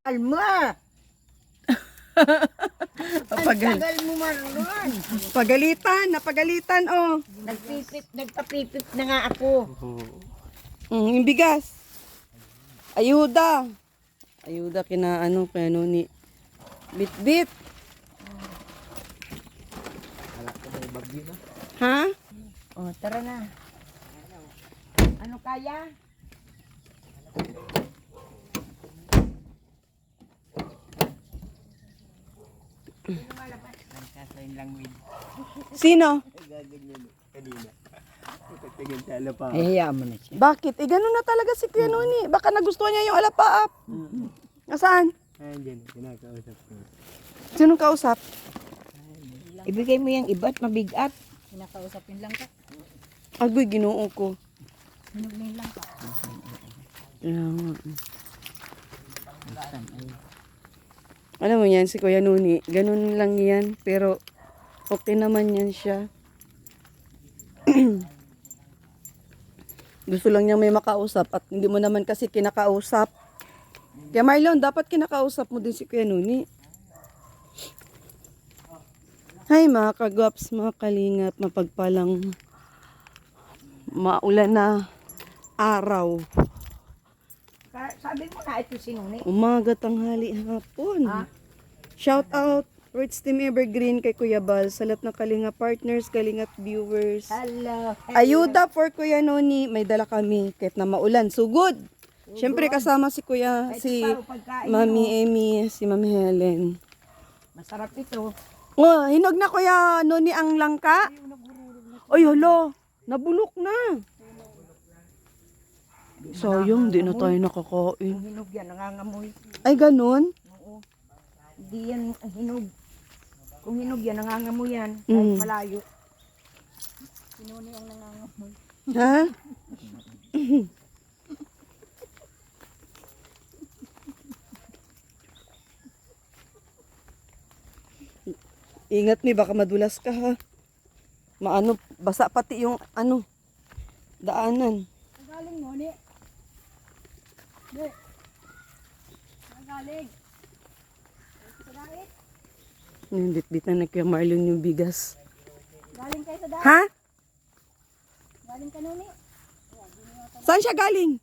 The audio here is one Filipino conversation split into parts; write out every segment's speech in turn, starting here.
Alma! Ang tagal mo Marlon. Napagalitan, oh. Nagpapipip na nga ako. Yung bigas. Ayuda. Ayuda kina ni Bit-bit. Ha? Oh, tara na. Ano kaya? Sino? Hiya mo na siya. Bakit? Ganun na talaga si Kuya Noni. Baka nagustuhan niya yung alapaap. Nasaan? Ayan, kinakausap ko. Sinong kausap? Ibigay mo yung iba't mabigat. Kinakausapin lang ka. Agoy, ginoo ko. Hinugnin lang ka. Kaya nga. Alam mo yan, si Kuya Noni, ganun lang yan. Pero, okay naman yan siya. Gusto lang niya may makausap at hindi mo naman kasi kinakausap. Kaya Marlon, dapat kinakausap mo din si Kuya Noni. Hi mga kagwaps, mga kalingap, mapagpalang maulan na araw. Sabi mo na ito si Nuni. Umaga, tanghali, hapon. Shout out, Rich Team Evergreen kay Kuya Bal, sa lahat ng Kalinga partners, Kalinga viewers. Hello. Ayuda for Kuya Noni, may dala kami kahit na maulan. So good. Siyempre kasama si Kuya, si Mami Amy, si Mami Helen. Masarap ito. Oh, hinog na Kuya Noni ang langka. Ay hala, nabulok na. Sayang, di na tayo nakakain. Kung hinog yan, nangangamoy. Ay ganun? Oo. Hindi yan hinog. Kung hinog yan, nangangamoy yan. Kahit malayo. Sinuni ang nangangamoy. Ha? Ingat ni, baka madulas ka ha. Basa pati yung daanan. Galing mo, ni. Di. Galing. Yung bit-bit na kay Marlon yung bigas. Galing kayo sa daan. Ha? Galing ka nun, ni. Saan siya galing?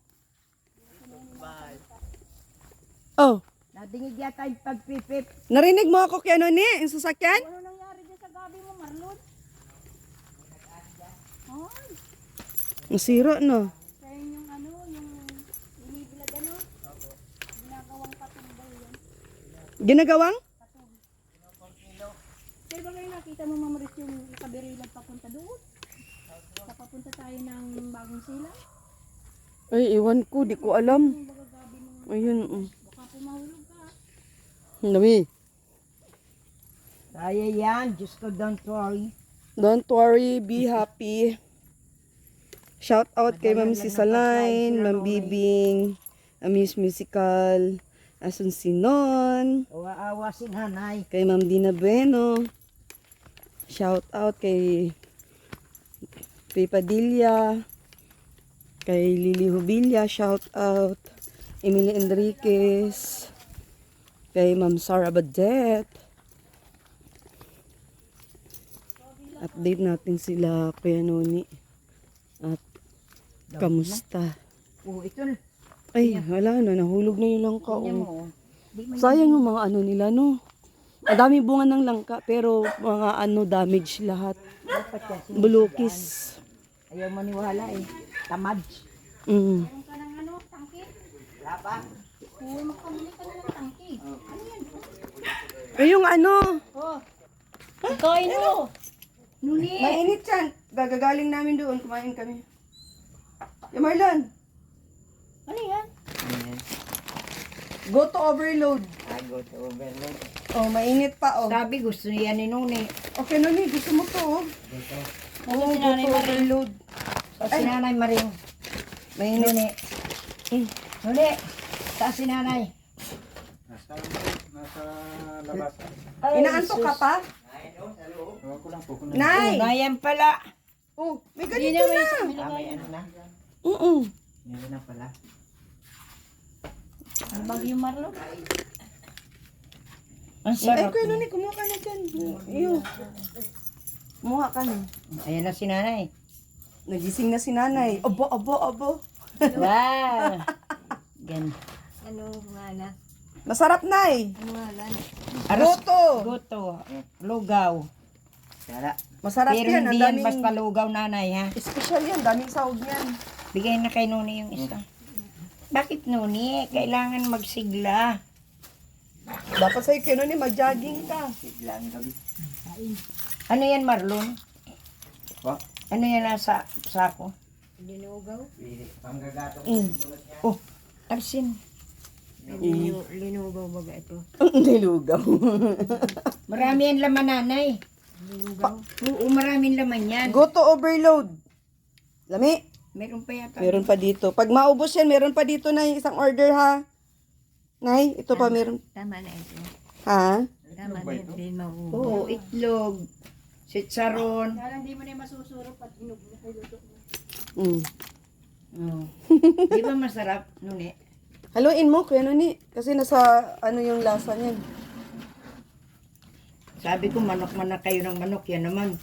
Oh, Nadingig yata yung pagpipip. narinig mo ako kay Noni, yung sasakyan? Ano nangyari dyan sa gabi mo, Marlon? Ay, Nasira no. kaya yung yung inibilad ginagawang patumbay yan. Ginagawang? Kaya ba kayo nakita mo, Mamaris, yung ikabirilag papunta doon? Papunta tayo ng Bagong Sila. Ay, iwan ko, di ko alam. Yung baga gabi mo, Ayun, baka pumahulog ka. Ang dami. Kaya yan. Diyos ko, don't worry. Don't worry, be happy. Shout out kay Ma'am Sisaline, Ma'am Bibing, Amis Musical, Asun Sinon, Awa-awa si nanay. kay Ma'am Dina Bueno. Shout out kay Padilla, kay Lily Hubilla, shout out. Emily Enriquez, kay Ma'am Sarah Badet. Update natin sila, Kuya Noni. At kamusta? Oh, ito. Ay, wala na, nahulog na yung langka. Tingnan Oh. mo. Di man Sayang yung mga nila, no? Ang dami bunga ng langka, pero mga damage lahat. dapat yan. Bulukis. Ayaw maniwala eh. Tamad. Mm. Meron ka ng tangki? Laba. Oo, makabili ka na ng tangki. Ano yan? Ay, yung Oh, kain mo. Nuni. mainit yan. Gagagaling namin doon, kumain kami. Yung Marlon, Ano yan? go to overload. I go to overload. Oh, mainit pa, oh. Sabi gusto niya ni Nuni. Okay, Noni, gusto mo to, oh. Oo, go to overload. Sa si Nanay Maring. Mainit. Nuni. Nuni. Sa si Nanay. Nasa labas. Inaantok ka pa? Ewan ko lang po kung Nay! Ngayon pala. Oh, may ganito na. May ano na. Mm-mm. Meron na pala. Ang bagyo, Marlon. Ang Ay, sarap. Kuya Noni, kumuha ka na dyan. Iyo. Kumuha ka na. Ayan na si nanay. Nagising na si nanay. Abo, abo, abo. Wow. Gan. Ano nga na? Masarap, Nay. Ano nga lang? Aros. Goto. Goto. Lugaw. Tara. Masarap Pero yan. Ang hindi yan daming... basta lugaw, nanay, ha? Special yan. Daming sahog yan. Bigay na kay Noni yung isa. Bakit, Noni? Kailangan magsigla. Dapat sa'yo, Kuya Noni, mag-jogging ka. Sigla ang gabi. Ano yan, Marlon? Ba? Ano yan nasa sako? Linugaw? Panggagatong Mm. bulot niya. Oh, arsin. Linugaw baga ito. Nilugaw. Marami yan laman, nanay. Linugaw? Oo, maraming laman yan. Goto overload. Lami. Meron pa yata. Meron pa dito. Pag maubos yan, meron pa dito na isang order, ha? Nay, ito pa meron. Tama na ito. Ha? Tama na ito. Din mauubos. Oo, itlog. Sitsaron. Kaya hindi mo na yung masusurop at hinog na kayo luto mo. Mm. Oh. Di ba masarap, Nuni? Haluin mo, Kuya Noni. Kasi nasa, ano yung lasa niyan. Sabi ko, manok man na kayo ng manok. Yan naman.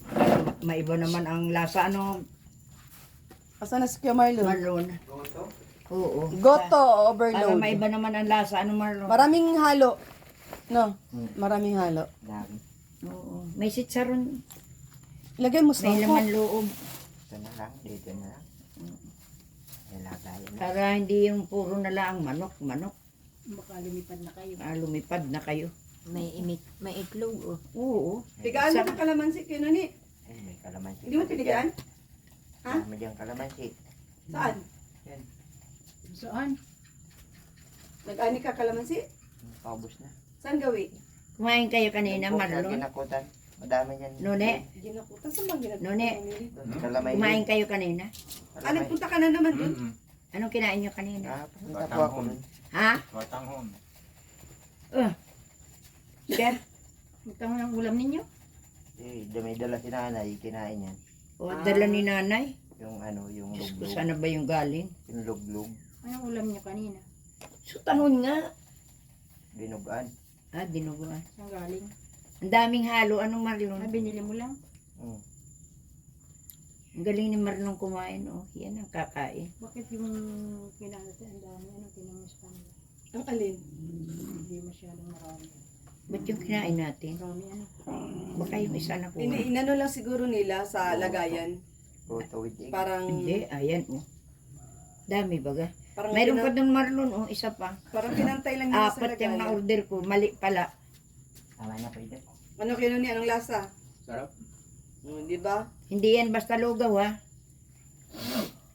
Para maiba naman ang lasa. Ano, Asa na si Kuya Marlon? Marlon? Oo. Goto Para overload. maiba naman ang lasa. Ano, Marlon? Maraming halo. No? Maraming halo. Dami. Oo. May sitsaron. Ilagay mo sa May laman loob. Ito na lang. Dito na lang. Nilagayan na. Para hindi yung puro na lang manok. Baka lumipad na kayo. Lumipad na kayo. May itlog oh. Oo. Tigaan mo ng kalamansi, Kuya Noni. Eh, may kalamansi. Hindi mo tinigaan? Ha? Dami diyang kalamansi. Saan? Saan? Nag-ani ka kalamansi? Paubos na. Saan gawi? Kumain kayo kanina, Yung po, Marlon. Ginakutan. Madami niyan. Nune, Ginakutan. Saan bang ginagawa? Noni. Kalamay. kumain kayo kanina. Ah, nagpunta ka na naman dun? Anong kinain nyo kanina? Ah, pumunta po ako nun. Ha? Watanghon. Sir? Magtango ng ulam ninyo? Eh, may dala si nanay. Kinain yan. O, dala ni nanay? Yung ano, yung Kung luglug. saan na ba yung galing? Yung luglug. Anong ulam niyo kanina? Sutahon nga. Binugaan. Dinuguan. Saan galing? Ang daming halo. Anong Ah, Marlon? binili mo lang? Mm. Ang galing ni Marlon kumain. Oh, yan ang kakain. Bakit yung kinanata ang dami? Anong tinanong sa kanila? Ang alin? Hindi masyadong marami. Ba't yung kinain natin? Marami ano? Baka yung isa na Hindi, kuha. inano lang siguro nila sa lagayan. Goto with egg. Parang, Hindi, ayan oh. Dami baga. parang, Mayroon pa pinan- doon Marlon oh, isa pa. parang pinantay lang nila sa Apat yung lagayan. na-order ko. Mali pala. Tama na pwede. Ano Kuya Noni? Anong lasa? Sarap. Di ba? Hindi yan basta lugaw ha.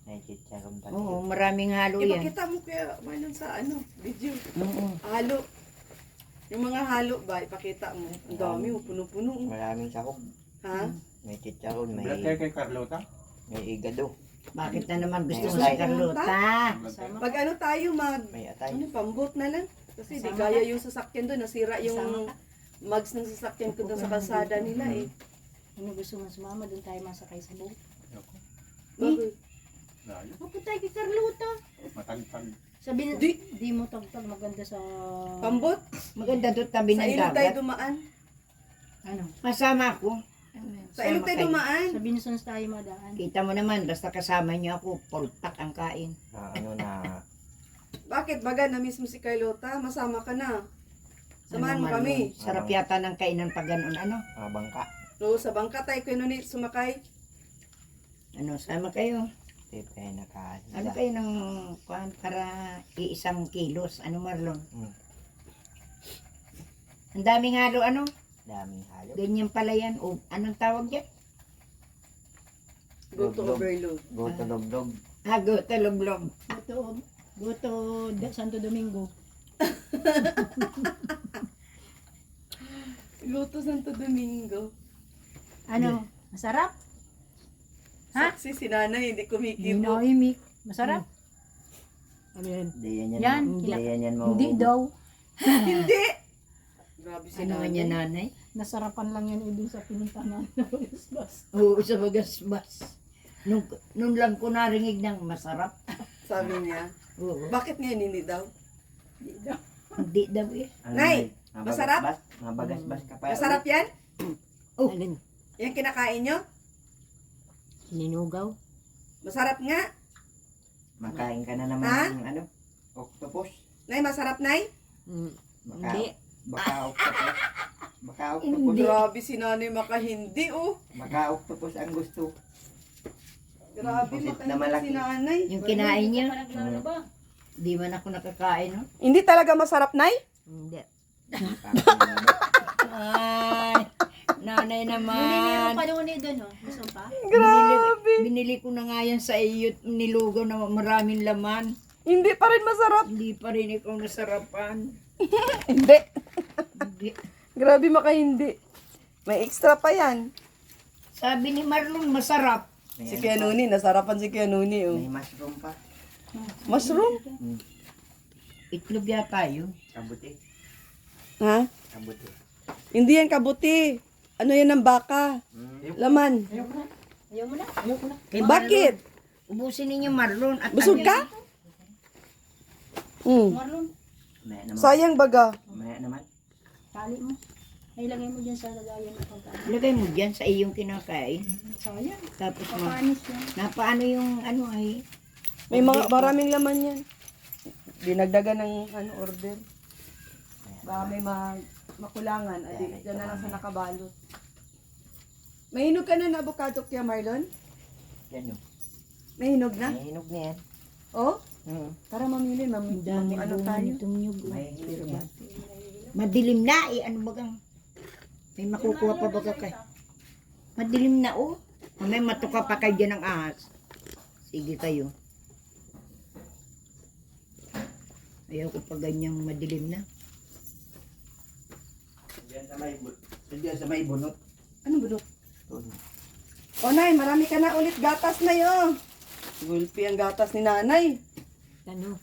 May chicharon pa. Oo, maraming halo yan. Ipakita mo Kuya Marlon sa ano, video. Oo. Halo. Yung mga halo ba, ipakita mo. Ang dami, puno-puno. Maraming sahog. Ha? May chicharon, may kay Carlota? may igado, Bakit na naman gusto mo May si Carlota? Pag ano tayo, may atay. ano, pambot na lang. Kasi di kaya yung sasakyan doon, nasira yung mags ng sasakyan ko doon sa kalsada nila eh. Ano gusto mo sumama? Doon tayo masakay sa boat. Bakit? Layo. Bakit tayo kay Carlota? Matagtag. Sabi di mo tagtag maganda sa... Pambot? Maganda doon tabi Sa ng ilog tayo dagat. dumaan. Ano? Kasama ako. Sa ilog tayo dumaan. Sa Binasons tayo madaan. Kita mo naman, basta kasama niyo ako, poltak ang kain. Ano na, Bakit baga na mismo si Carlota? Masama ka na. Samahan mo Ano, kami. Marlon? Sarap yata ng kainan pag ganun. Ano? bangka. So, sa bangka tayo Kuya Noni sumakay. Ano, sama kayo. Hindi pa kayo nakahanda. Ano kayo ng kuhan para iisang kilos? Ano Marlon? Hmm. Ang daming halo, ano? Daming halo. Ganyan pala yan. O, anong tawag yan? Go to Log-log. overload. Goto log-log. Goto, log-log. Goto Santo Domingo. Go to Santo Domingo. Ano? Masarap? Ha? Saksi si nanay, hindi kumikibo. Hinoimik. Masarap? Ano yan? Hindi yan yan. Yan, Hindi yan yan Hindi mahuhubog. daw. Hindi! Grabe si Ano nanay. niya nanay? Nasarapan lang yan ibig sa pinuntahan ng bus. Oo, sa bagas-bas. Nung lang ko narinig ng masarap. Sabi niya. Oo. Bakit ngayon hindi daw? Hindi daw eh. Ano Nay! Masarap? Mabagas-bas ka pa. Masarap yan? Oh. Alin? Yan kinakain nyo? Ninugaw? Masarap nga. Makain ka na naman Ha? ng ano? Octopus. Nay, masarap, Nay? Baka, Hindi. Baka octopus. Baka octopus. Grabe si Nanay makahindi, oh. Baka octopus ang gusto. Grabe, Pusit na makahindi malaki. si Nanay. Yung kinain niya, ba? di man ako nakakain, no? Hindi talaga masarap, Nay? Hindi. Ay, nanay Ninininom naman. pa doon doon, no? Gusto pa? Binili ko na nga yan sa iyo, nilugaw na maraming laman. Hindi pa rin masarap. Hindi pa rin ikaw nasarapan. Hindi. Hindi. Grabe makahindi. May extra pa yan. Sabi ni Marlon, masarap. Si Kuya Nuni, nasarapan si Kuya Nuni, oh. May mushroom pa. Mushroom? Itlog yata yun. Kabuti. Ha? Kabuti. Hindi yan kabuti. Ano yan ng baka? Laman. Ayaw mo na? Kay Bakit? Marlon, ubusin ninyo Marlon. At Busog ka? Marlon, Maya naman. Sayang baga. Maya naman. tali mo. Ay, lagay mo dyan sa lagayan ng pagkain. Lagay mo dyan sa iyong kinakain. Sayang. Tapos Papanis yan. napaano yung ano ay. May mga maraming laman yan. Dinagdagan ng order. Baka may makulangan. Adi, dyan na lang sa nakabalot. May hinog ka na na avocado, Kuya Marlon? Yan yun. May hinog na? May hinog na yan. Oh? Para mamili, ano tayo? May hinog yan. Madilim na eh. Ano bagang? May makukuha pa baga kay? Madilim na oh. May matuka pa kayo dyan ng ahas. Sige kayo. Ayaw ko pa ganyang madilim na. Diyan sa may bunot. Ano bulok? O Nay, marami ka na ulit gatas na yun. Gulpi ang gatas ni Nanay. Ano?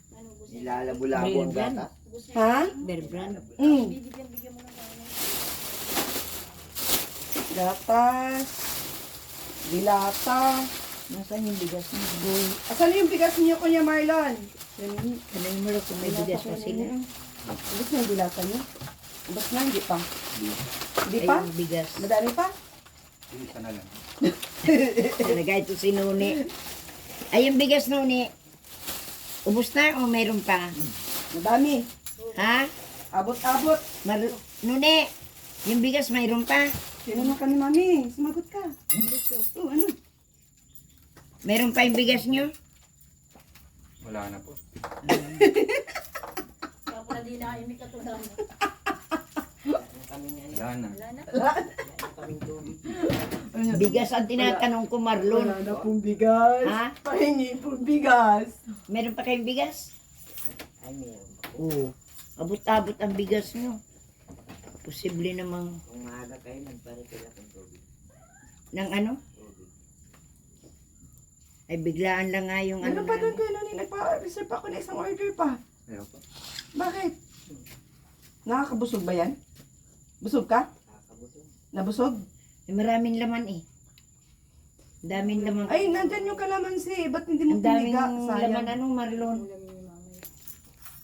Nilalabo-labo ang Brilliant. gata. Ha? Bear brand? Gatas. Dilata. Nasaan yung bigas mo? Asan yung bigas niyo, Kuya Marlon? Ano yung maro kung may bigas pa sila? Ubus na yung dilata niyo? Ubus na, hindi pa. Hindi Ay, pa? yung bigas. Madami pa? Isa na lang. Talaga ito si Nuni. Ay, yung bigas Nuni. Ubus na o mayroon pa? Madami. Ha? Abot-abot. Nuni, yung bigas mayroon pa? Tinanong ka ni Mami. Sumagot ka. Oh, ano? Mayroon pa yung bigas nyo? Wala na po. Kaya pala di na yung may katulad. Wala na. Bigas ang tinatanong ko, Marlon. Wala na pong bigas. Ha? Pahingi pong bigas. Meron pa kayong bigas? Ay, meron. Oo. Abot-abot ang bigas nyo. Posible namang Kung maaga kayo, nagparefill akong tubig. ng ano? Ay biglaan lang nga yung Ano ano. pa doon, Kuya Nuni? Nagpa-reserve ako na isang order pa. Meron po. Bakit? Nakakabusog ba yan? Busog ka? Kakabuto. Nabusog? Ay, maraming laman eh. Daming laman. Ay, nandyan yung kalamansi. Ba't hindi mo Ang daming piniga? laman Sayang. ano, Marlon.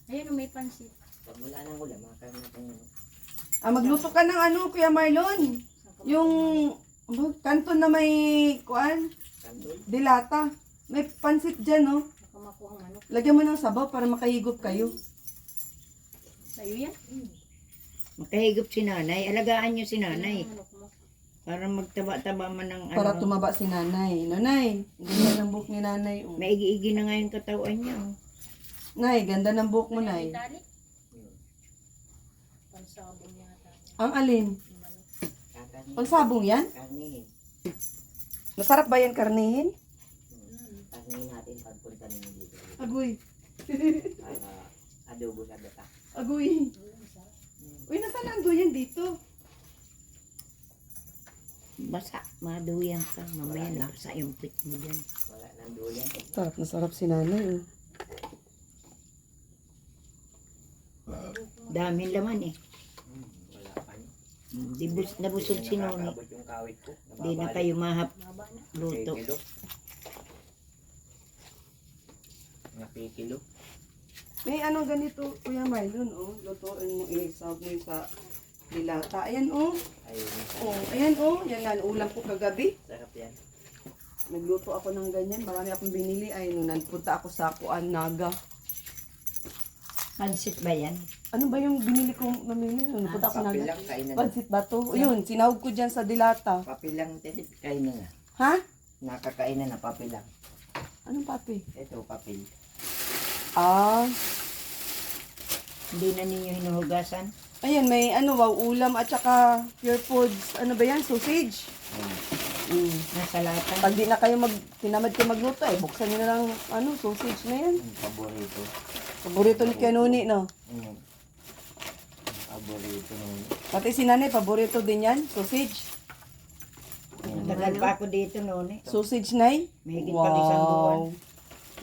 Ayun, may pansit. Pag wala nang ulam, makakain natin yun. Magluto ka ng ano, Kuya Marlon. Yung kanton na may kuan, Sandol. dilata. May pansit dyan, no? Baka makuha ang ano. Lagyan mo ng sabaw para makahigop kayo. Tayo yan. Makahigop si nanay. Alagaan nyo si nanay. Manok mo. Para magtaba-taba man ng ano. Para tumaba si nanay. Nanay, ganda ng buhok ni nanay. Oh. Maigi-igi na nga yung katawan niya. Oh. Nay, ganda ng buhok mo, Nay. Tali. Pansabong yata. Ang alin? Kakanin. Pansabong yan? Karnihin. Masarap ba yan karnihin? Karnihin natin pagpunta ninyo dito. Agoy. Para adobo sa gata. Agoy. Uy, nasaan ang duyan dito? Basa, maduyan ka. Mamaya nasa yung pit mo dyan. Wala nang duyan. Sarap na sarap si nanay. Daming laman eh. Wala pa niyo. Nabusog si Noni. Nakakabot yung kawit ko. Di na kayo mahap Maba na. luto. Kilo. Mga pikilo. May ano ganito, Kuya Marlon, oh. Lutuin mo, isawag mo yung sa dilata. Ayan, oh. Ayun. Oh, ayan, oh. Yan nga, ulam ko kagabi. Sarap yan. Nagluto ako ng ganyan. Marami akong binili. Ay, nung nagpunta ako sa Kuan, Naga. Pansit ba yan? Ano ba yung binili kong namili? Nagpunta ako Papel Naga. lang, kainan. Pansit ba to? Yun, sinahog ko dyan sa dilata. Papel lang, Teddy. Kainan na. Ha? Nakakainan na, papel lang. Anong papi? Ito, papel. Ah, Hindi na ninyo hinuhugasan? ayan, may ano, wow, ulam at saka pure foods. Ano ba yan? Sausage. Ayun. Nasa lata? Pag di na kayo tinamad kayo magluto, eh, buksan nyo na lang, ano, sausage na yan. Ang paborito. Paborito ni Kanuni, no? Ang paborito nun. Pati si nanay, paborito din yan, sausage. Tagal pa ako dito noon eh. Sausage, nay? Mahigit pang isang buwan.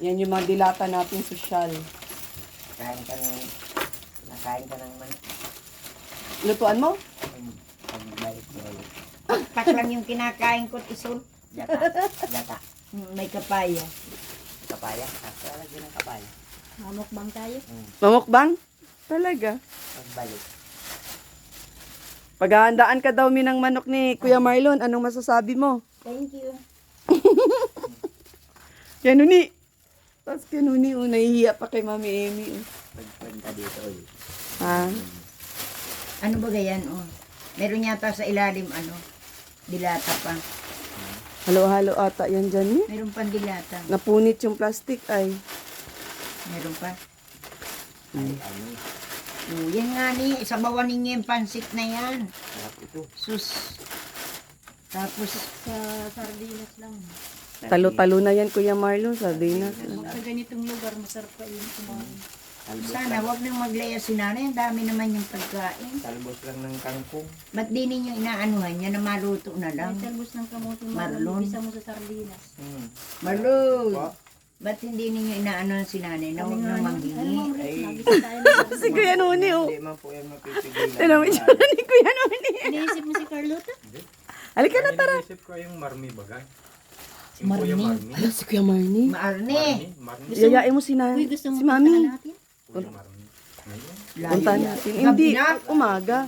Yan yung mga dilata natin sosyal. Kain ka ng... Nakain ka ng manok. Lutuan mo? Pagbalik mo ulit. Pakpak lang yung kinakain ko, isul. Yata. Yata. May kapaya. Kapaya. Lagyan ng kapaya. Mamukbang tayo. Mamukbang? Talaga. Pagbalik. Paghahandaan ka daw minang manok ni Kuya Marlon, anong masasabi mo? Thank you. Kanuni. Tapos Kanuni, nahihiya pa kay Mami Amy. Pagpunta dito ulit. Ha? Ano ba ganyan, oh? Meron yata sa ilalim, ano? Dilata pa. Halo-halo ata yan dyan eh. Meron pang dilata. Napunit yung plastic ay. Meron pa. Ay, ano. Oh, yan nga ni, sabawan ninyo yung pansit na yan. Sarap ito. Sus. Tapos, Sa sardinas lang. Talo-talo na yan Kuya Marlon, sardinas. Sa ganitong lugar, masarap pa yun kumain. Talbos sana lang. wag nang maglaya si nanay. Ang dami naman yung pagkain. Talbos lang ng kangkong. Ba't di ninyo inaanuhan yan na maluto na lang? Ay, talbos ng kamote mo. Marlon. Isa mo sa sardinas. Marlon! Po? Ba't hindi ninyo inaanuhan si nanay na huwag nang Ano, manghingi? Ma'am Rick, Ay. nagisa tayo ng sardinas. Si Kuya Nuni oh. Hindi man po yan mapipigilan. Tinan mo yung tsura ni Kuya Nuni. Iniisip mo si Carlota? Halika na, tara. Iniisip ko yung marmi bagay. Yung Kuya Marmi. Ala, si Kuya Marnie. Maarne! Marmi. Yayain mo si, Uy, gusto mo si Mami. puntahan natin? Kuya Marmi. Ngayon. Punta natin. Gabi Hindi, na. umaga.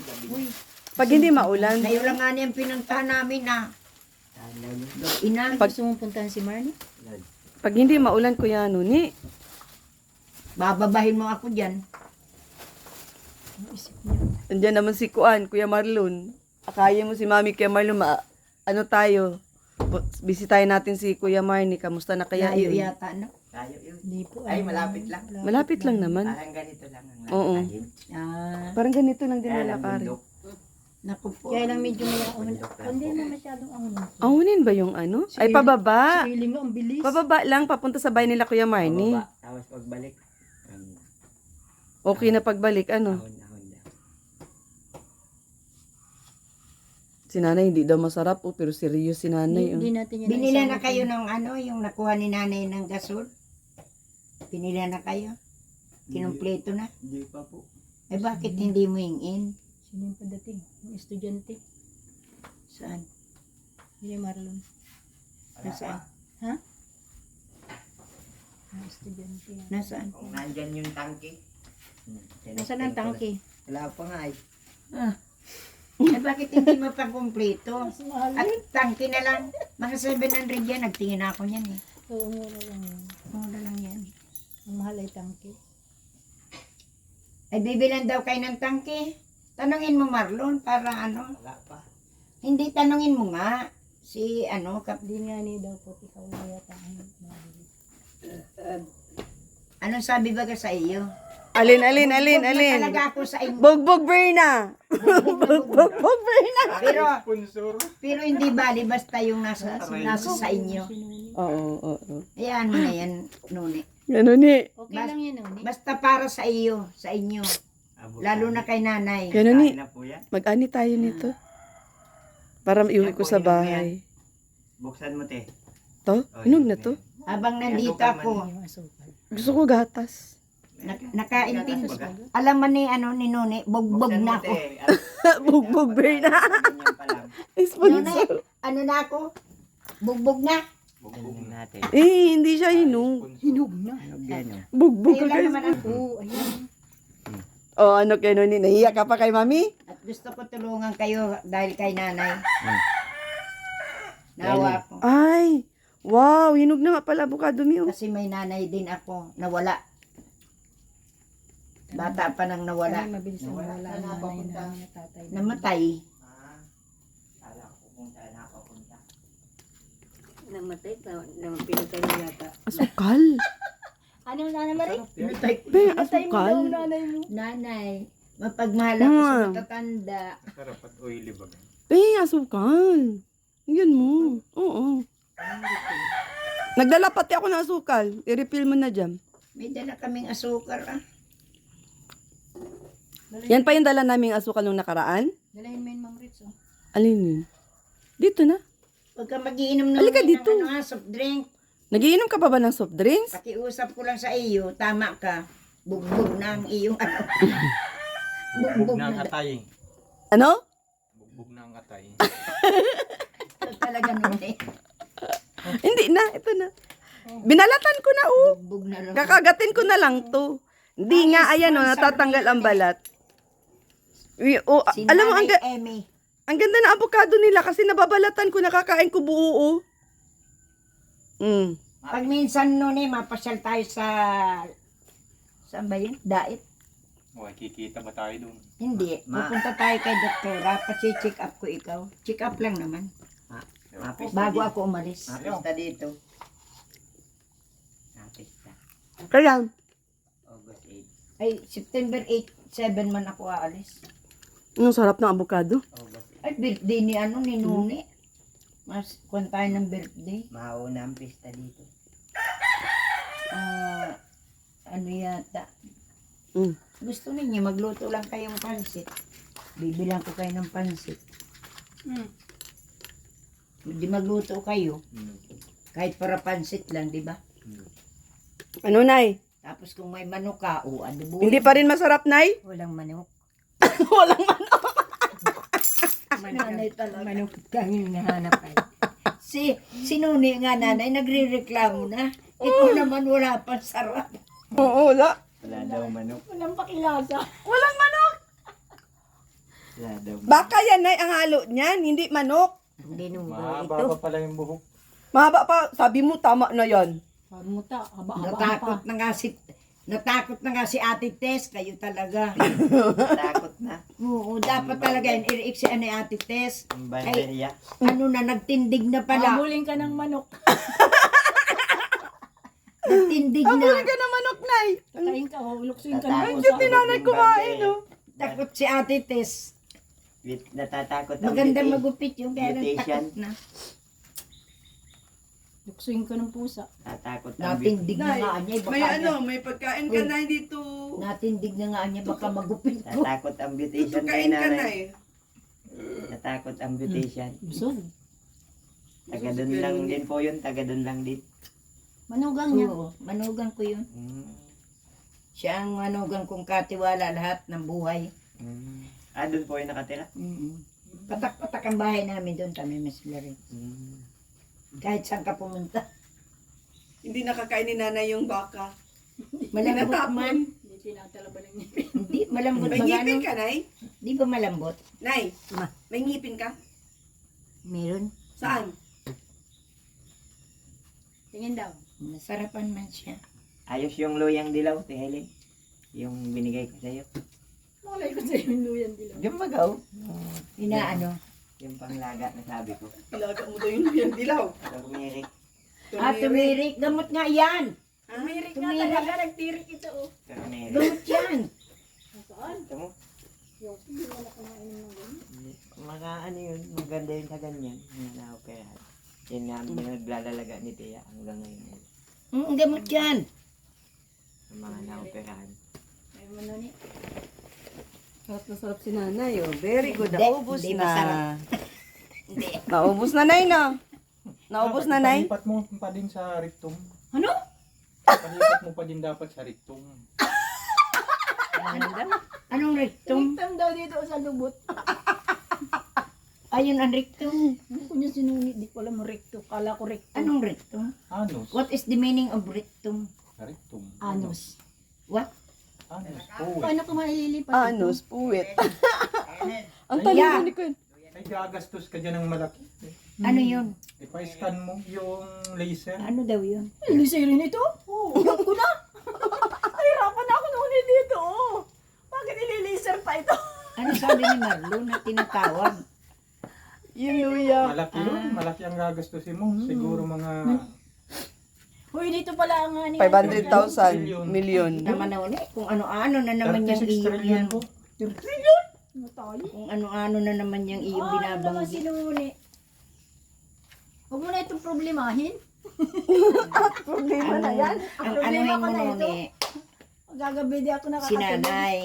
Pag hindi maulan. Ngayon lang nga niya yung pinuntahan namin na. Ina, Gusto mo puntahan si Marnie? Pag hindi maulan Kuya Nuni. bababahin mo ako dyan. Andiyan naman si Kuan, Kuya Marlon. Akaya mo si Mami Kuya Marlon, ano tayo? Bisitahin natin si Kuya Marnie. Kamusta na kaya Layo yun? yata, no? Tayo yun. Hindi po. Ay, malapit lang. Malapit lang naman. Parang ganito lang ang Oo. lalakarin. Ah, Parang ganito lang din Kaya lang lalakarin. bundok. naku po. Kaya lang medyo may ahon. Bundok lang Hindi po. na masyadong ahon. Ahunin ba yung ano? Ay, pababa. Feeling mo, ang bilis. Pababa lang, papunta sa bahay nila Kuya Marnie. Pababa. Tapos pagbalik. Okay na pagbalik, ano? Ahon lang. Si nanay hindi daw masarap, oh, pero serious si nanay. Hindi Oh. natin yan. Binila na kayo ng ano, yung nakuha ni nanay ng gasol? Binila na kayo? Kinumpleto na? Hindi pa po. Eh bakit hindi mo hingin? Sino yung padating? Yung estudyante. Saan? Hindi Marlon. Nasaan? Yung estudyante. Nasaan? Kung nandyan yung tangke. Nasaan ang tangke? Wala pa nga eh. Eh bakit hindi mo pa kumpleto? Mas mahal. At tangki na lang. Mga 700 yan. Nagtingin ako yan eh. Oo, mura lang yun. Mura lang yan. Ang mahal ay tangke. Ay bibilan daw kayo ng tangki. Tanungin mo Marlon para ano. Wala pa. Hindi tanungin mo nga. Si ano, Di nga ni daw po, ikaw na yata ang mahal. anong sabi ba ka sa iyo? Alin. Bugbog na talaga ako sa inyo. Bugbog Berna. Bugbog Berna. Pero hindi bali basta yung nasa sa inyo. Oo. Ayan mo na yan, Nuni. Ano ni? Okay lang yan, Noni. Basta para sa iyo, sa inyo. Lalo na kay nanay. Ano ni? Kain na po yan. Mag-ani tayo nito. Para maiuwi ko sa bahay. Buksan mo te. To? Inog na to? Habang nandito ako, Yung asukal. Gusto ko gatas. nakaintindi. Alam mo ni ano ni Nuni, bugbog Buksan mo na ako. te. Bugbog Berna. Ganyan pa lang. Nuni, Sponsor. ano na ako? Bugbog na. Bugbog natin. Eh, hindi siya hinog. Hinog na. Hinog yan oh. Bugbog ka Kailan guys. naman ako. Ayan. Oh, ano kayo nun? Nahiya ka pa kay mami? At gusto ko tulungan kayo dahil kay nanay. Nawa ako. Ay, wow, hinog na nga pala avocado mi. Oh. Kasi may nanay din ako. Nawala. Bata pa nang nawala. Mabilis na wala ang nanay na tatay. Namatay. Kala ko kung saan nakapunta. Namatay. Pinatay na yata. Asukal. Ano na Marie? Pinatay. Be, asukal. Nanay. Mapagmahal ako sa Ah. matatanda. Sarap at oily bagay. Be, asukal. Yan mo. Oo. Nagdala pati ako ng asukal. I-refill mo na dyan. May dala kaming asukar ah. Yan pa yung dala naming asukal nung nakaraan. Dalahin mo yun, Ma'am Ritz. Oh. Alin yun? Dito na. Huwag ka magiinom ng Halika dito. soft drink. Nagiinom ka pa ba ng soft drinks? Pakiusap ko lang sa iyo, tama ka. Bugbog na ang iyong ano. Bugbog na ang atay. Ano? Bugbog na ang atay. Ito talaga nun eh. Hindi na. Ito na. Binalatan ko na oh. Bugbog na lang. Kakagatin ko na lang to. Hindi nga, ayan oh, natatanggal ang balat. Oh, Si alam mo, Nanay Emmy. ang ganda na avocado nila kasi nababalatan ko, nakakain ko buo oh. Mm. Pag minsan nun eh, mapasyal tayo sa... Saan ba yun? Dait? Okay, kikita ba tayo doon? Hindi. Pupunta tayo kay doktora. Pachi-check up ko ikaw. Check up lang naman. Bago ako umalis. Napista dito. Napista. Kaya, August 8. Ay, September 8, 7 man ako aalis. ang sarap ng avocado. August 8. Ay, birthday ni ano, ni Nuni. Mas kung tayo ng birthday. Mauna ang pista dito. Ano yata. Mm. Gusto ninyo, magluto lang kayong pansit. Bibilang ko kayo ng pansit. Hindi magluto kayo. Kahit para pansit lang, di ba? Ano, Nay? Tapos kung may manok ka, o adobo. Hindi pa rin masarap, Nay? Walang manok. Walang manok. Nanay talaga. Manok kang hinahanap ay. Si Nuni nga nanay, nagre-reklamo na. Ikaw naman wala pa sarap. Oo, wala. Wala daw manok. Walang pakilasa. Walang manok. Wala daw manok. Baka yan, Nay, ang halo niyan, hindi manok. Hindi nung Mahaba ito. pa pala yung buhok. Mahaba pa, sabi mo, tama na yan. Pamuta, haba-haba pa. Natakot na nga si Ate Tess, kayo talaga. Takot na. Oo, dapat talaga yun, i-reaction ni Ate Tess. Ang banderya. Ano na, nagtindig na pala. Pamuling ka ng manok. Nagtindig na. Huli ka na manok, Nay. Kain ka, luksuin ka Tatakot. ng Cute ni pusa. Nanay kumain, oh. Takot si Ate Tess. Natatakot ang Maganda beauty. magupit yung kaya Beautician. takot na. Luksuin ka ng pusa. Tatakot ang beauty. Natindig na nga niya. Baka may pagkain ka, Nay, dito. Natindig na nga niya, baka magupit ko. Natakot ang beautician kay nanay. Natakot ang beautician. Busog. Taga doon lang din po yun. Taga doon lang din. Manugang niya. Oo, manugang ko yun. Mm. Siya ang manugang kong katiwala lahat ng buhay. Mm. Ah, doon po yung nakatira? Patak-patak ang bahay namin doon, kami Miss Larry. Mm. Kahit saan ka pumunta. Hindi nakakain ni Nanay yung baka. Malambot man. Hindi tinatalaban ng ngipin. Hindi, malambot May ba ngipin gano'n? ka, Nay? Di ba malambot? Nay, Ma. may ngipin ka? Meron. Saan? Tingin daw. Masarapan man siya. Ayos yung luyang dilaw, si Helen. Yung binigay ko sa'yo. Malay ko sa yung luyan dilaw. Yung magaw. Inaano. Yung panglaga na sabi ko. Ilaga mo daw yung dilaw. Turmeric. Tumirik. Gamot nga yan. Tumirik nga Tumirik. talaga, nagtirik ito oh. Turmeric. Gamot yan. Nasaan? Ito mo. Yung hindi wala ka nakainom ng ganyan. Mga ano yun, maganda yun sa ganyan. Yung na-operahan. Yan nga, naglalalaga ni Tia hanggang ngayon. Gamot yan. Yung mga na-operahan. May manoni. Sarap na sarap si Nanay, oh. Very good. Hindi, Naubos hindi na. masarap. Hindi. Naubos na, Nay, no? Naubos na, Nay? Palipat mo pa din sa rectum. Ano? Palipat mo pa din dapat sa rectum. Anong rectum? Tumigtam daw dito sa lubot. Ayun ang rectum. Hindi ko niya sinunit. Di ko alam mo recto. Kala ko recto. Anong rectum? Anus. What is the meaning of rectum? Rectum. Anus. What? Anus. Oh, Paano ko malilipat? Anus, puwet. Ang talino Yeah. ni Kun. ay gagastos ka dyan ng malaki. Ano yun? Ipa-scan mo yung laser. Ano daw yun? Lisirin ito? Oo. Alam ko na. Nahirapan ako noon dito. Oh. Bakit ililiser pa ito? Ano sabi ni Marlo na tinatawag? Yung luya. Malaki yun. Malaki ang gagastusin mo. Siguro mga Uy, dito pala ang ano. 500,000 million. Naman na ulit. Kung ano-ano na naman yung 36 iyong trillion yan. po. Ano tayo? Kung ano-ano na naman yung iyong Naman binabanggit. sinuni. Huwag mo na itong problemahin. Problema na yan. Ang problema anuhin ko mo na noon ito. eh, Gagabi di ako si nakakatulog. nanay.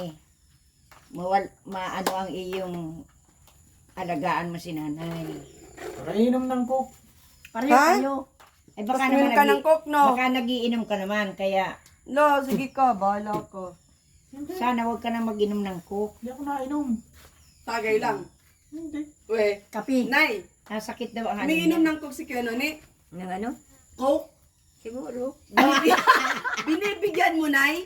Maano ang iyong alagaan mo si nanay. Kainom ng coke. Pareho Ha? kayo. Ay Tapos baka meron naman ka ng coke, no? baka nagiinom ka naman, kaya No, sige ka, bahala ko. sana wag ka na mag-inom ng coke. Hindi ako nainom. Tagay lang. Hindi. We, Kapi. Nay, Nasakit daw ang ano umiinom niya. ng coke si Keno ni. Ng ano? Coke? Siguro. Binibigyan mo, Nay?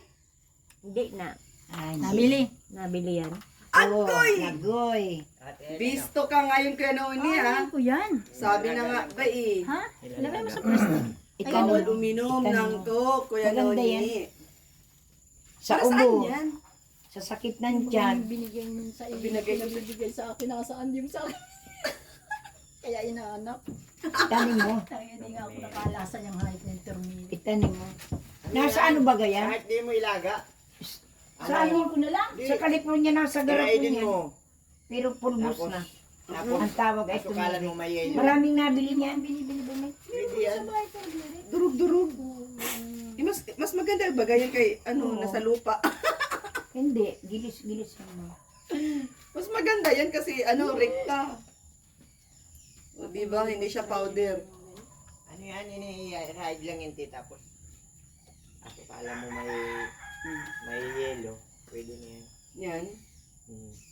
Hindi na. Ay, Nabili. Nabili yan. Agoy! Nagoy! Bisto ka ngayon Keno ni, ha? Ano ko yan? Sabi na nga ba eh. Ha? Ilagay mo sa plastic. Ikaw Bawal mo. uminom Ikaw ng mo. coke, Kuya Maganda Noni. Sa Para saan ubo, yan? sa sakit ng tiyan. Binigay mo sa iyo. Binigay mo. Binigay sa akin. Nasaan yung sa akin? Kaya inaanap. Itanim mo. Kaya hindi nga ako nakalasa yung height ng termino. Itanim mo. Nasa ano ba yan? Kahit di mo ilaga. Sa Ano ano? ko na lang? Sa California nasa garapon Tiraidin yan. mo. Pero pulbos Tapos, na. tapos, Ang tawag ay pasukalan mo tumili. may yelo. Maraming nabili niyan. Binibili ba may? Pwede yan. Durug-durug. Mas maganda bagay yan kay nasa lupa. Hindi, gilis-gilis mo. Mas maganda yan kasi rekta. O, diba? Hindi siya powder. Ano yan, ini-ride lang yun, tapos pasukalan mo may yelo. Pwede na yan. Yan.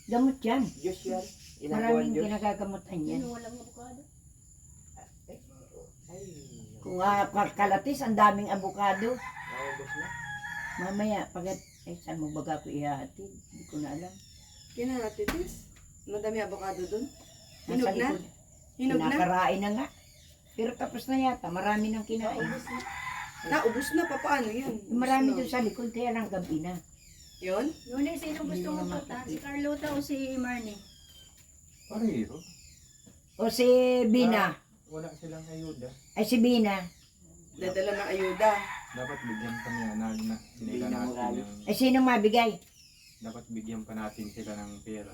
Gamot yan. Diyos yan. Ginagawa Maraming Diyos. ginagagamutan yan. Ano walang avocado? Ay, Kung pagkalatis, ang daming abukado. naubos na. Mamaya, saan mo baga ko ihahatid? Hindi ko na alam. Kinatitis. Madami avocado dun. Nasa Hinog na? likod. Hinog na? Kinakarain na nga. Pero tapos na yata, marami nang kinain. Ubus na. Paano yun? Marami Ubus doon sa likod, kaya lang gabi na. na. Yun? Yun eh, sino gusto mo punta? Si Carlota o si Marnie? Pareho. O si Bina. Wala silang ayuda. Ay si Bina. Dadala ng ayuda. Dapat bigyan pa niya na nila Bigyan mo natin lalo. yung, Ay sino mabigay? dapat bigyan pa natin sila ng pera.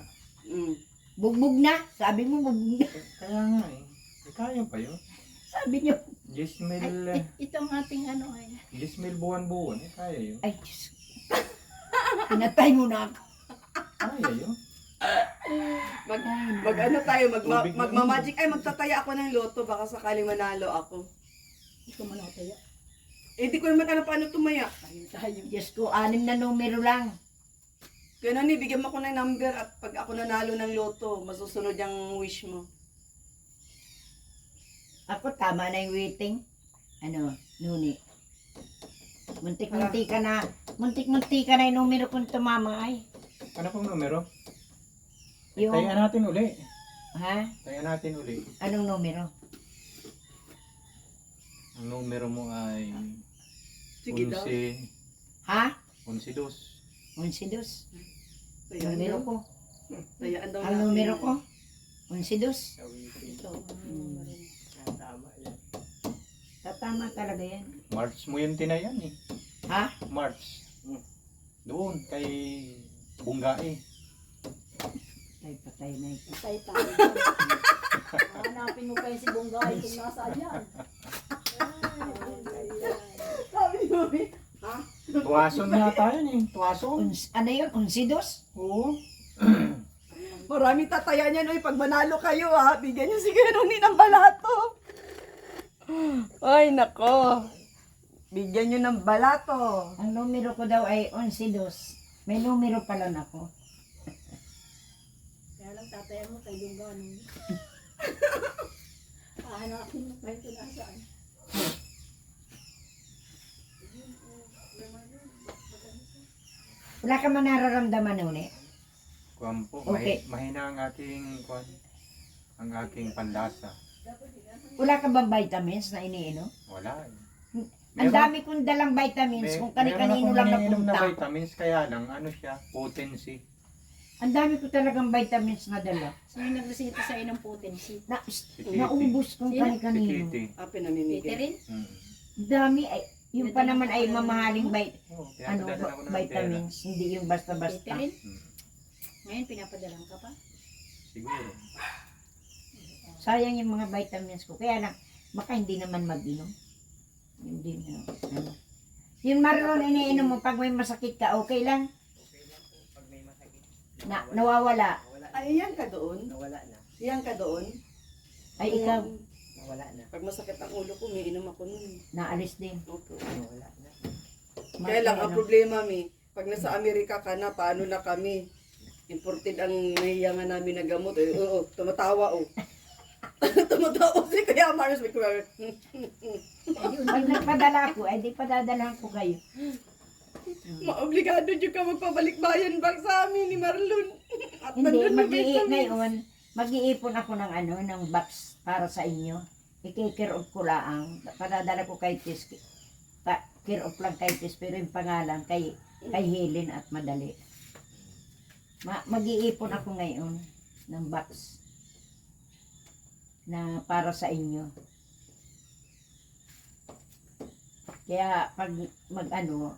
Bugbog na. Sabi mo bugbog na. Kaya nga eh. Kaya pa yun. Sabi niyo. 10 mil, Itong ating ano ay. 10 mil buwan-buwan. Kaya yun. Ay, Diyos. Pinatay mo na ako. Kaya yun. Magmamagic. Ay, magtataya ako ng loto. Baka sakaling manalo ako. Hindi ko man nataya. Di ko naman alam paano tumaya. Tayo. Diyos ko, 6 na numero lang. Kaya Noni, bigyan mo ko ng number at pag ako nanalo ng loto, masusunod yung wish mo. Ako, tama na yung waiting. Ano, Nuni. Muntik-muntik ka na. Muntik-muntik ka na yung numero kung tumama ay. Ano pong numero? Yung, Tayan natin uli. ha? Tayan natin uli. Anong numero? Ang numero mo ay Sige daw. 11, Ha? 11-2. 11-2. Tayaan Numero daw. ko. Tayaan daw Ang natin. numero ko. 11-2. Tama yan. Tatama talaga yan. March mo yung tinayan eh. Ha? March. Doon kay Bunggae. Ay, patay na ito. Patay tayo. Hanapin mo pa yung si Bonggay kung nasaan yan. Sabi ni Mami. Tuwason yata yun eh. Tuwason. Ano yun? 11-2? Oo. Maraming tataya niyan. Uy, pag manalo kayo ha, bigyan niyo si Noni ng balato. Ay, nako. Bigyan niyo ng balato. Ang numero ko daw ay 11-2. May numero pala na ako. Kaya lang tataya mo kay Bonggay. Hanapin mo pa ito nasaan. Wala ka man nararamdaman nun eh. Kuwan po, Okay. mahina ang aking kuwan, ang aking panlasa. Wala ka bang vitamins na iniinom? Wala. Ang dami kong dalang vitamins kung kani-kanino lang na napunta. vitamins, kaya lang, ano siya, potency. Ang dami ko talagang vitamins na dala. Sino nagresita sa ng potency? Na, Kitty. naubos kung Sino? kani-kanino. Kitty. Pinamimigay. Peter rin? Mm. Ang dami ay, yung pa naman ay mamahaling Oh, ano, pinapadalan ako ng vitamins, hindi yung basta-basta. Peter rin? pera. Mm. Ngayon pinapadalang ka pa? Siguro. Sayang yung mga vitamins ko. Kaya lang, baka hindi naman mag-inom. Hindi na, ano. Yung Marlon, iniinom mo pag may masakit ka, okay lang? Pag may masakit. Nawawala. Nawala na. Ay, iyan ka doon? Nawala na. Iyan ka doon? Ay, ikaw, Nawala na. Pag masakit ang ulo ko, may inom ako nun. naalis din. Opo. Nawala na. Kaya lang, ang Ano, problema, mi, pag nasa Amerika ka na, paano na kami? Imported ang nahiyangan namin na gamot. Eh, oo, tumatawa, oh. Tumatawa si Kuya Mars. Pag nagpadala ako, ay di padadalahan ko kayo. Maobligado dyan ka magpabalik bayan back sa amin ni Marlon. At Hindi, nandun na vitamins. ngayon, mag-iipon ako ng ano, ng box para sa inyo. I-care off ko lang. Padadala ko kay Tis. Care off lang kay Tis, pero yung pangalan kay Helen at Madali. Mag-iipon ako ngayon ng box na para sa inyo. Kaya pag mag-ano,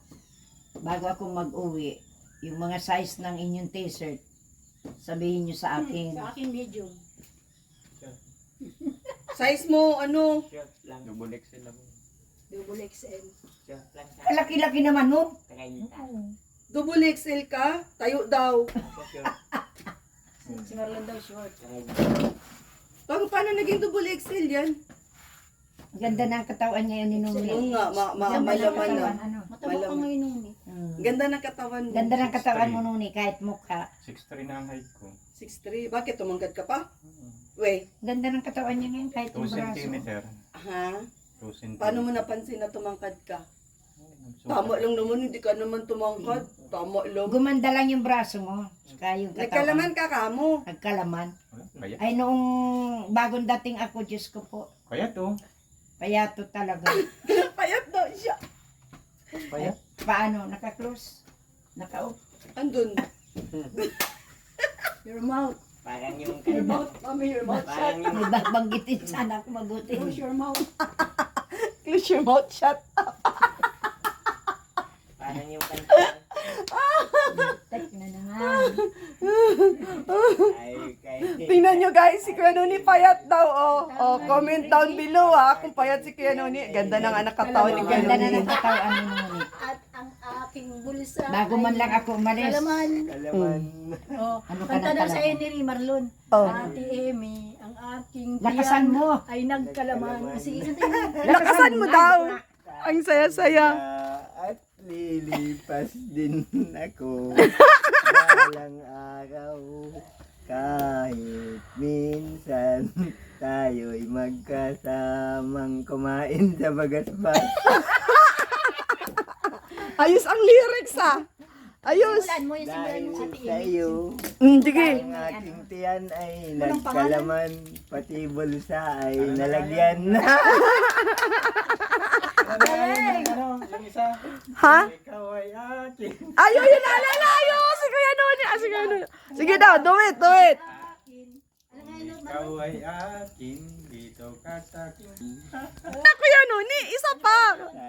bago ako mag-uwi, yung mga size ng inyong t-shirt, sabihin nyo sa akin. Sa akin medium. Size mo, ano? Short lang. Double XL ako. Double XL. Short lang sa Kalaki-laki naman nun. 30. Double XL ka? Tayo daw. Ako short. Si Marlon daw short. 30. Paano naging double XL yan? Ganda ng katawan ngayon ni Numi. Oo nga, Ganda ng malaman katawan, na. ano. Mataba ka Malaman. ngayon nung Ganda ng katawan mo. Ganda ng katawan mo Nuni, kahit mukha. 6'3" na ang height ko. 6'3". Bakit tumangkad ka pa? Wait. Ganda ng katawan niya ngayon, kahit 2 yung braso. centimeter. Ha? 2 centimeter. Paano mo napansin na tumangkad ka? Tama lang naman, hindi ka naman tumangkad. Tama lang. Gumanda lang yung braso mo. Saka yung katawan. Nagkalaman ka kamo. Nagkalaman. Kaya, Ay, noong bagong dating ako, Diyos ko po, kaya to. payato talaga. Payat daw siya. Kaya. Paano? Naka-close? Naka-off? Andun. your mouth. Parang yung Your mouth. Mami, your mouth shut. Parang yung May babanggitin sana ako mabuti. Close your mouth. Close your mouth shut. parang yung kanta. Tek na naman. Ay, kay. Tingnan nyo guys, si Kuya Noni payat daw. Oh, comment down below ha kung payat si Kuya Noni. Ganda ng anak katawan ni Kuya Ganda na Noni. ng katawan ni Nuni. At ang aking bulsa. Bago man lang ako umalis. Kalaman. Kalaman. Oh, Ano ka kanta na daw sa talaga? ni Marlon. Oh. Ate Amy, ang aking Lakasan tiyan mo. ay nagkalaman. Sige, kanta mo. Lakasan mo daw. Ang saya-saya. At lilipas din ako. Walang araw. Kahit minsan tayo'y magkasamang kumain sa bagasbas. Ayos ang lyrics ah. Ayos. Simulan mo yung simulan Dahil mo Ate sa Amy. iyo, Sige. ang aking tiyan ay Walang nagkalaman, pati bulsa ay nalagyan na. Yung isa, Ha? ikaw ay akin. Ayo, yun naalala. Ayo, si Kuya Noni. Si Kuya Noni. Sige daw, do it, do it. Ikaw ay akin, dito ka sa akin. Kuya Noni, isa pa.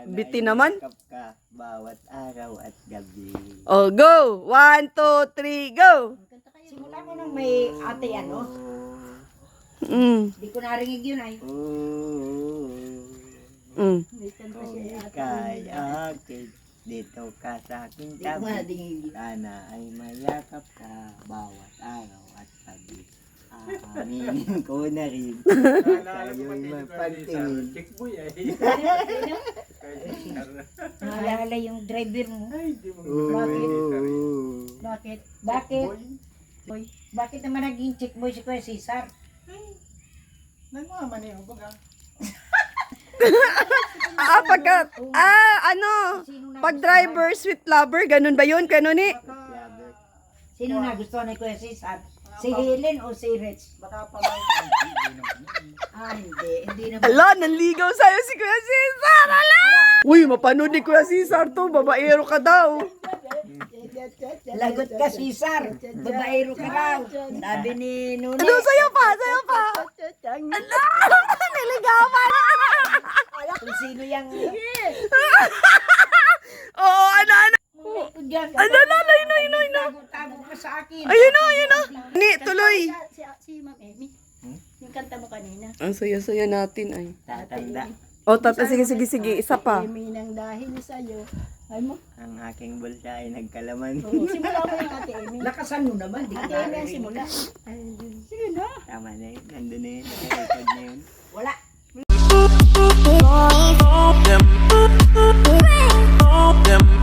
Biti naman. Yakap ka bawat araw at gabi. Oh, go. 1, 2, 3, go. Simula mo nung may ate ano. Hindi ko narinig yun ay. Kay akin, dito ka sa aking Hindi ko tabi. narinig. Sana ay mayakap ka bawat araw at gabi. Aaminin ko na rin. Tayo'y mapagtingin. Chickboy ay. Naalala yung driver mo. Ooh. Bakit? Bakit? Bakit naman naging chick boy si Kuya Cesar? Nagmamani yung baga. Pag driver, sweet lover, ganun ba yun? Ganun eh. Sino na gusto ni Kuya Cesar? Si Helen o si Rich? Baka pamangkin. Hindi naman yun. Hindi naman. Ala, nanligaw sa'yo si Kuya Cesar! Ala! Uy, mapanood ni Kuya Cesar to. Babaero ka daw. Lagot ka, Cesar. Babaero ka raw. Sabi ni Nune. Ano, sayo pa, sayo pa. Ala! Niligawan! Kung sino yung... Oo, ano. Ano, Tago ka sa akin. Ayun na. Ni, tuloy. Si Ma'am Amy. Yung kanta mo kanina. Ang saya-saya natin ay. Tatanda. O, sige. Isa pa. Amy nang dahil sa'yo. Ay mo. Ang aking bulsa ay nagkalaman. Simula mo yung Ate Amy. Lakasan mo naman. Di Ate ka Amy ang simula. Sige na. Tama na yun. Nandun na yun. Nakarecord na yun. Wala. them